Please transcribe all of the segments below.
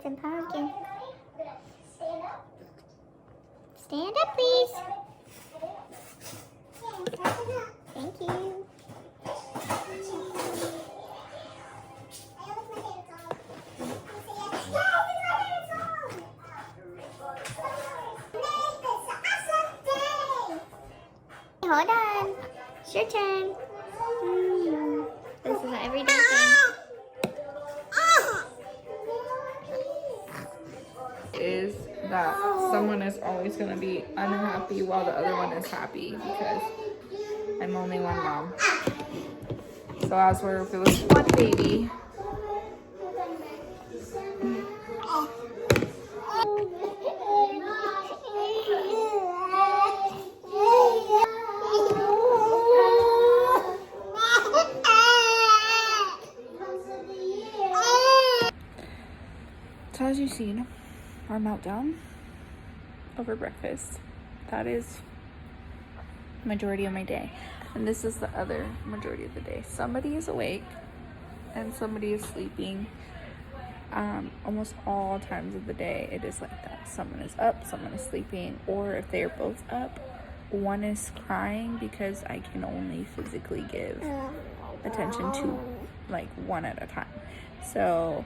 some pumpkin. Stand up, please. Thank you. Hold on. It's your turn. This is an everyday thing. Is that someone is always going to be unhappy while the other one is happy because I'm only one mom. So as we're with one baby, so as you've seen, our meltdown over breakfast, that is majority of my day. And this is the other majority of the day. Somebody is awake and somebody is sleeping. Almost all times of the day it is like that. Someone is up, someone is sleeping, or if they are both up, one is crying because I can only physically give attention to like one at a time. So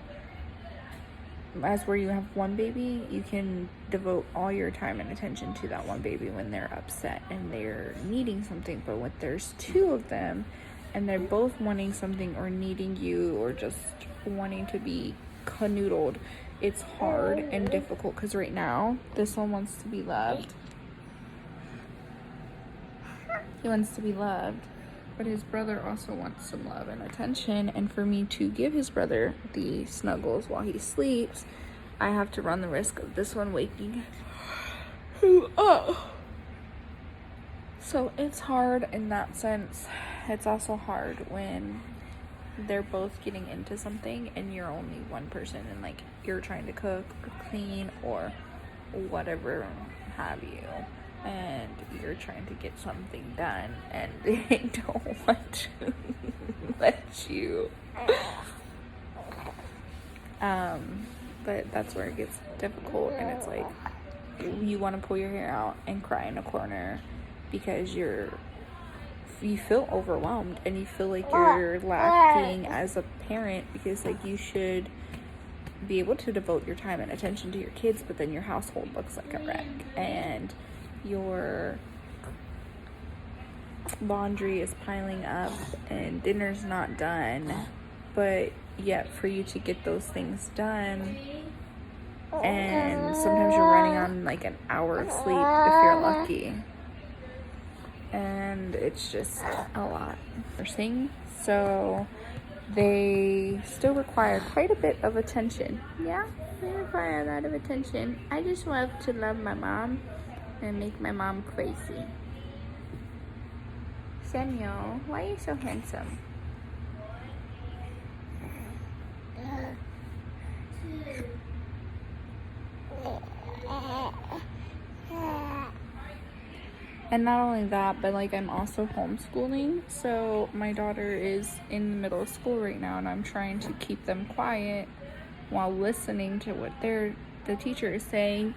as where you have one baby, you can devote all your time and attention to that one baby when they're upset and they're needing something. But when there's two of them and they're both wanting something or needing you or just wanting to be canoodled, it's hard and difficult because right now this one wants to be loved. He wants to be loved, but his brother also wants some love and attention, and for me to give his brother the snuggles while he sleeps, I have to run the risk of this one waking up. So it's hard in that sense. It's also hard when they're both getting into something and you're only one person and like you're trying to cook or clean or whatever have you, and you're trying to get something done and they don't want to let you. But that's where it gets difficult, and it's like you want to pull your hair out and cry in a corner because you feel overwhelmed and you feel like you're lacking as a parent, because like you should be able to devote your time and attention to your kids, but then your household looks like a wreck and your laundry is piling up and dinner's not done, but yet for you to get those things done, and sometimes you're running on like an hour of sleep if you're lucky, and it's just a lot. So they still require quite a bit of attention. Yeah, they require a lot of attention. I just love to love my mom and make my mom crazy. Samuel, why are you so handsome? And not only that, but like I'm also homeschooling, so my daughter is in the middle of school right now, and I'm trying to keep them quiet while listening to what the teacher is saying.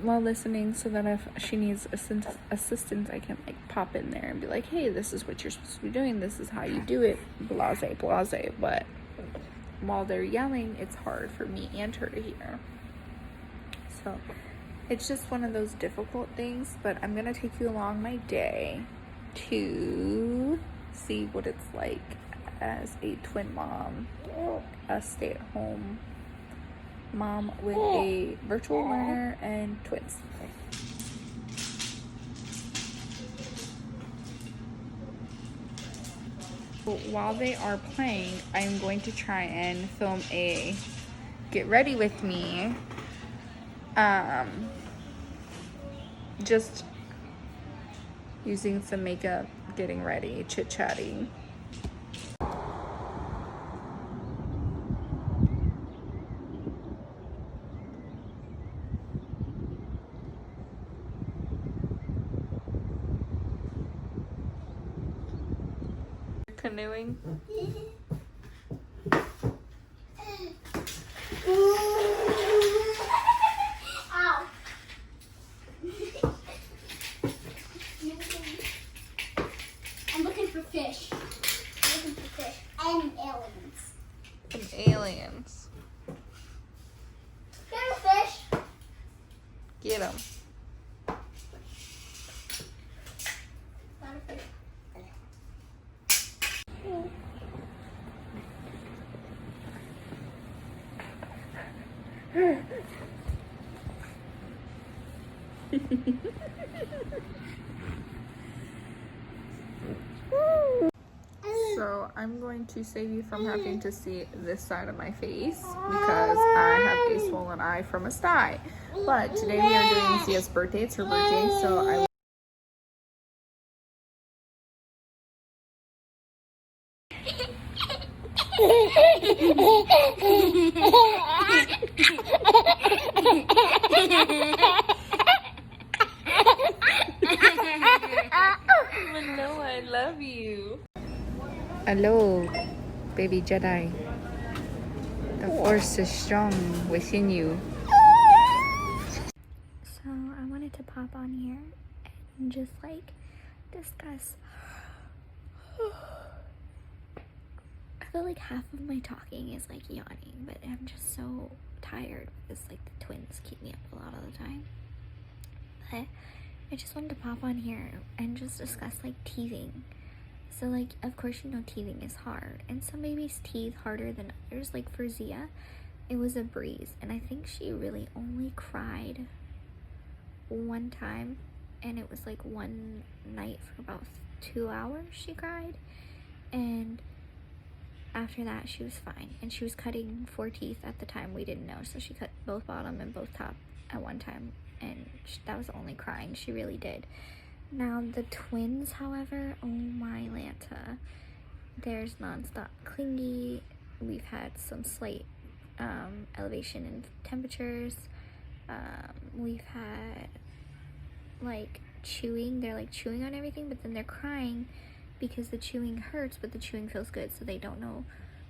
While listening, so that if she needs assistance, I can like pop in there and be like, hey, this is what you're supposed to be doing, this is how you do it, blase blase. But while they're yelling, it's hard for me and her to hear. So it's just one of those difficult things. But I'm gonna take you along my day to see what it's like as a twin mom, a stay-at-home mom with a virtual learner and twins. While they are playing, I'm going to try and film a get ready with me, just using some makeup, getting ready, chit-chatting. Canoeing. for fish. I'm looking for fish and aliens. And aliens. Here's a fish. Get them. Not a fish. So I'm going to save you from having to see this side of my face because I have a swollen eye from a sty. But today we are doing Zia's birthday. It's her birthday, so I no, I love you. Hello, baby Jedi. The force is strong within you. So I wanted to pop on here and just like discuss. I feel like half of my talking is like yawning, but I'm just so tired because like the twins keep me up a lot of the time. But I just wanted to pop on here and just discuss like teething. So like, of course, you know, teething is hard, and some babies teeth harder than others. Like for Zia, it was a breeze, and I think she really only cried one time, and it was like one night for about 2 hours she cried, and after that she was fine. And she was cutting 4 teeth at the time. We didn't know, so she cut both bottom and both top at one time, and that was the only crying she really did. Now the twins, however, oh my Lanta, there's nonstop clingy. We've had some slight elevation in temperatures. We've had like chewing. They're like chewing on everything, but then they're crying because the chewing hurts, but the chewing feels good, so they don't know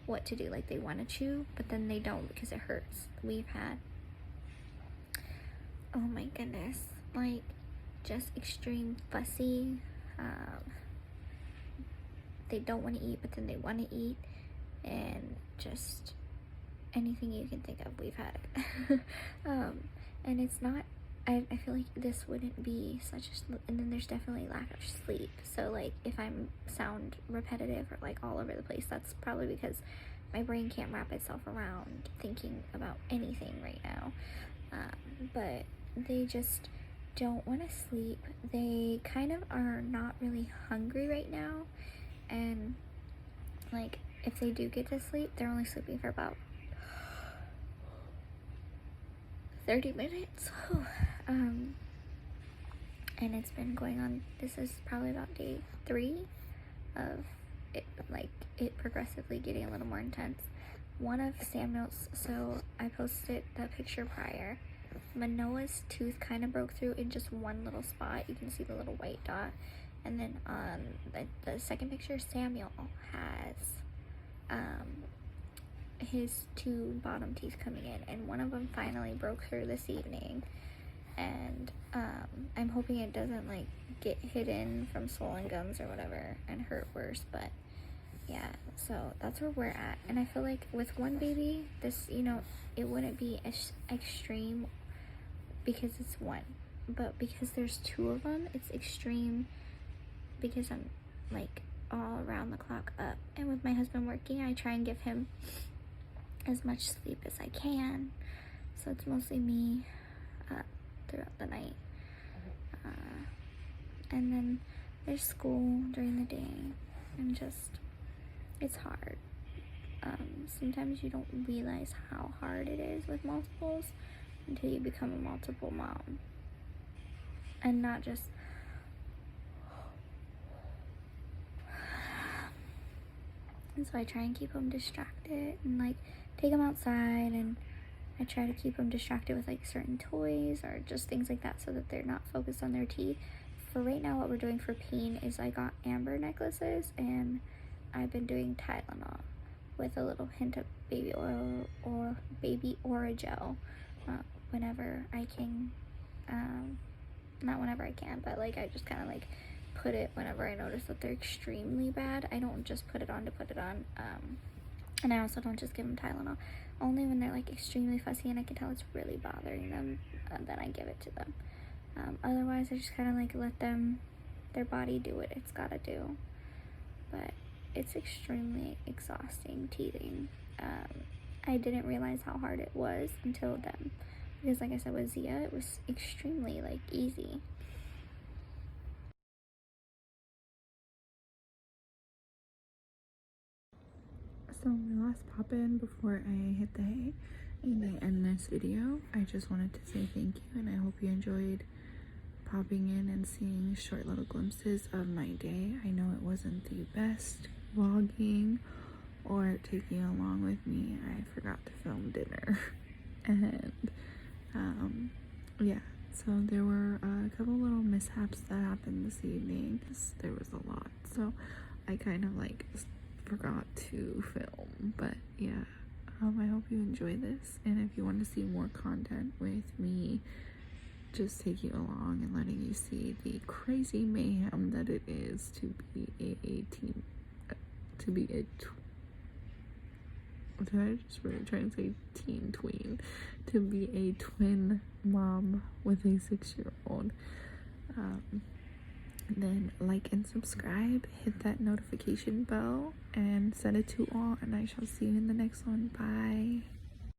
what to do. Like they want to chew, but then they don't because it hurts. We've had, oh my goodness, like just extreme fussy. They don't want to eat, but then they want to eat, and just anything you can think of, we've had it. And it's not, I feel like this wouldn't be such a, and then there's definitely lack of sleep. So like if I'm sound repetitive or like all over the place, that's probably because my brain can't wrap itself around thinking about anything right now. But they just don't want to sleep. They kind of are not really hungry right now, and like if they do get to sleep, they're only sleeping for about 30 minutes. And it's been going on, this is probably about day 3 of it, like it progressively getting a little more intense. One of Samuel's, so I posted the picture prior, Manoa's tooth kind of broke through in just one little spot. You can see the little white dot. And then on the second picture, Samuel has his 2 bottom teeth coming in, and one of them finally broke through this evening. And I'm hoping it doesn't like get hidden from swollen gums or whatever and hurt worse, but yeah, so that's where we're at. And I feel like with one baby, this, you know, it wouldn't be as extreme because it's one, but because there's 2 of them, it's extreme because I'm like all around the clock up. And with my husband working, I try and give him as much sleep as I can, so it's mostly me throughout the night, and then there's school during the day, and just it's hard. Sometimes you don't realize how hard it is with multiples until you become a multiple mom, and not just and so I try and keep them distracted and like take them outside, and I try to keep them distracted with like certain toys or just things like that so that they're not focused on their teeth. For right now, what we're doing for pain is I got amber necklaces, and I've been doing Tylenol with a little hint of baby oil or baby Orajel whenever I can. Not whenever I can, but like I just kind of like put it whenever I notice that they're extremely bad. I don't just put it on to put it on. And I also don't just give them Tylenol. Only when they're like extremely fussy and I can tell it's really bothering them, then I give it to them. Otherwise, I just kind of like let their body do what it's gotta do. But it's extremely exhausting teething. I didn't realize how hard it was until then. Because like I said with Zia, it was extremely like easy. So my last pop-in before I hit the hay and I end this video, I just wanted to say thank you, and I hope you enjoyed popping in and seeing short little glimpses of my day. I know it wasn't the best vlogging or taking along with me. I forgot to film dinner and yeah, so there were a couple little mishaps that happened this evening. There was a lot, so I kind of like forgot to film, but yeah, I hope you enjoy this, and if you want to see more content with me just taking you along and letting you see the crazy mayhem that it is to be did I just really try and say teen tween, to be a twin mom with a 6-year-old. Then like and subscribe, hit that notification bell, and set it to all, and I shall see you in the next one. Bye.